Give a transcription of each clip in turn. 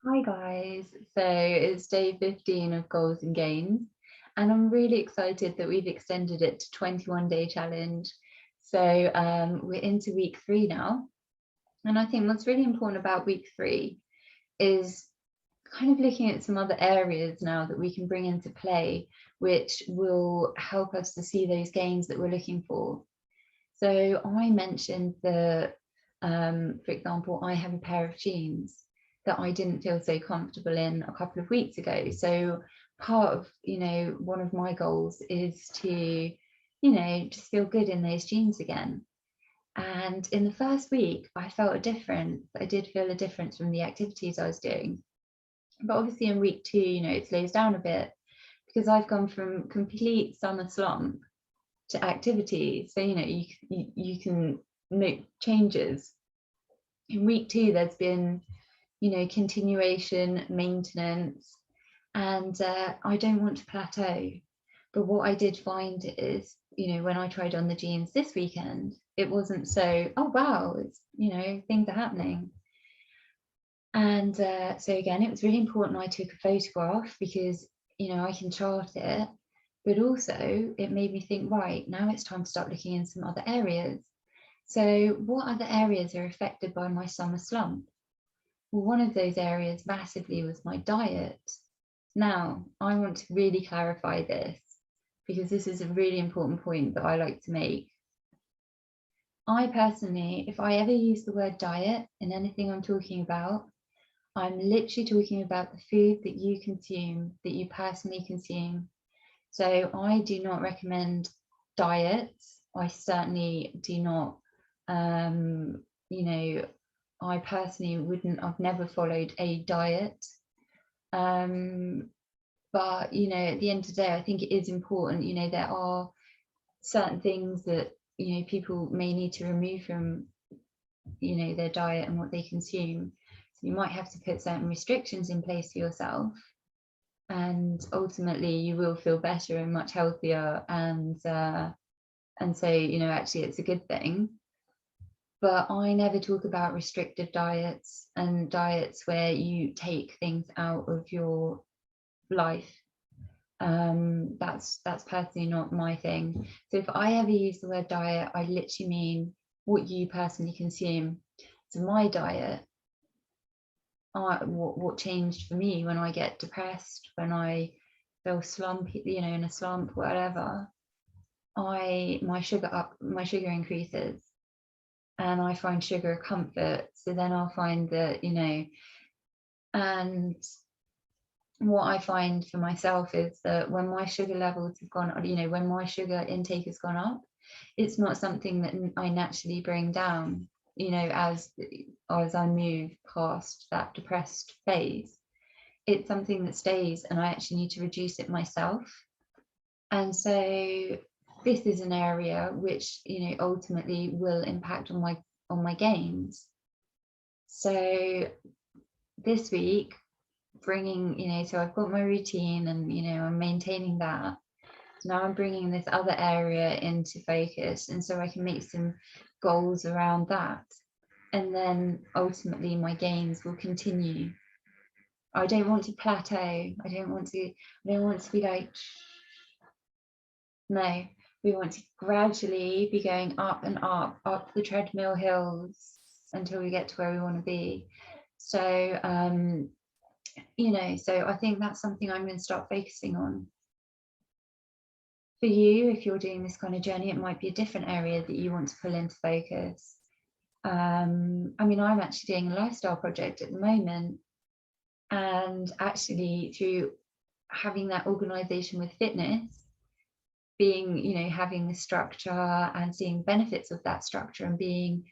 Hi guys, so it's day 15 of Goals and Gains, and I'm really excited that we've extended it to 21-day challenge. So we're into week 3 now, and I think what's really important about week 3 is kind of looking at some other areas now that we can bring into play, which will help us to see those gains that we're looking for. So I mentioned that, for example, I have a pair of jeans that I didn't feel so comfortable in a couple of weeks ago. So part of, one of my goals is to, just feel good in those jeans again. And in the first week, I felt a difference. I did feel a difference from the activities I was doing. But obviously in week 2, it slows down a bit because I've gone from complete summer slump to activities. So, you can make changes. In week 2, there's been, continuation, maintenance, and I don't want to plateau. But what I did find is, when I tried on the jeans this weekend, it wasn't so, oh, wow, it's, things are happening. And so again, it was really important I took a photograph because, I can chart it, but also it made me think, right, now it's time to start looking in some other areas. So what other areas are affected by my summer slump? Well, one of those areas massively was my diet. Now, I want to really clarify this because this is a really important point that I like to make. I personally, if I ever use the word diet in anything I'm talking about, I'm literally talking about the food that you consume, that you personally consume. So I do not recommend diets. I certainly do not, I personally wouldn't, I've never followed a diet. But, at the end of the day, I think it is important, there are certain things that, people may need to remove from, their diet and what they consume. So you might have to put certain restrictions in place for yourself, and ultimately you will feel better and much healthier, and so actually it's a good thing. But I never talk about restrictive diets and diets where you take things out of your life. That's personally not my thing. So if I ever use the word diet, I literally mean what you personally consume. So my diet, what changed for me when I get depressed, when I feel slump, in a slump, whatever, my sugar increases, and I find sugar a comfort. So then I'll find that, and what I find for myself is that when my sugar levels have gone, when my sugar intake has gone up, it's not something that I naturally bring down, as I move past that depressed phase. It's something that stays, and I actually need to reduce it myself. And so this is an area which, ultimately will impact on my gains. So this week, bringing, so I've got my routine and, I'm maintaining that. So now I'm bringing this other area into focus, and so I can make some goals around that. And then ultimately my gains will continue. I don't want to plateau. I don't want to be like, no, we want to gradually be going up and up the treadmill hills until we get to where we want to be. So, so I think that's something I'm going to start focusing on. For you, if you're doing this kind of journey, it might be a different area that you want to pull into focus. I'm actually doing a lifestyle project at the moment, and actually through having that organization with fitness, being, having the structure and seeing benefits of that structure, and being,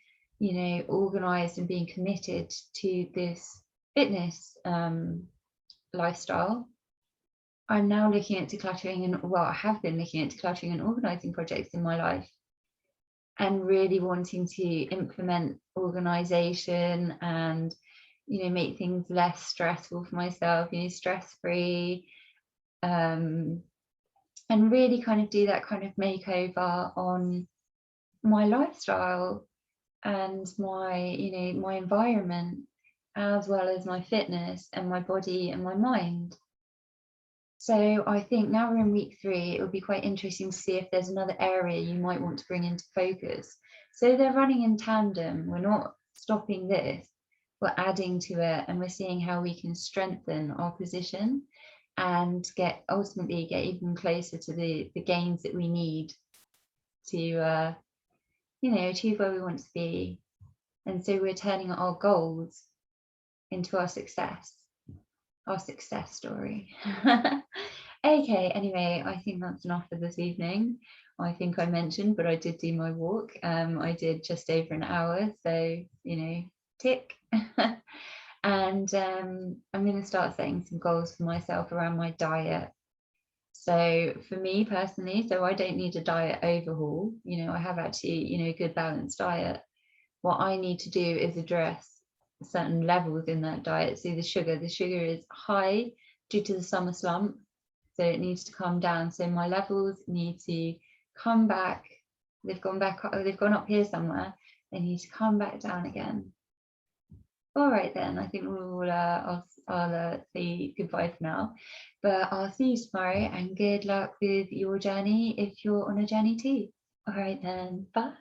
organized and being committed to this fitness lifestyle, I'm now looking at decluttering, and I have been looking at decluttering and organizing projects in my life, and really wanting to implement organization and, make things less stressful for myself, stress-free, and really kind of do that kind of makeover on my lifestyle and my, my environment. as well as my fitness and my body and my mind. So I think now we're in week 3, it would be quite interesting to see if there's another area you might want to bring into focus. So they're running in tandem. We're not stopping this, we're adding to it, and we're seeing how we can strengthen our position and ultimately get even closer to the gains that we need to achieve where we want to be. And so we're turning our goals into our success story. Okay, anyway, I think that's enough for this evening. I think I mentioned, but I did do my walk. I did just over an hour, so tick. And I'm going to start setting some goals for myself around my diet. So for me personally, so I don't need a diet overhaul. I have actually a good balanced diet. What I need to do is address certain levels in that diet. So the sugar is high due to the summer slump, so it needs to come down. So my levels need to come back. They've gone up here somewhere. They need to come back down again. All right then, I think I'll say goodbye for now, but I'll see you tomorrow, and good luck with your journey if you're on a journey too. All right then, bye.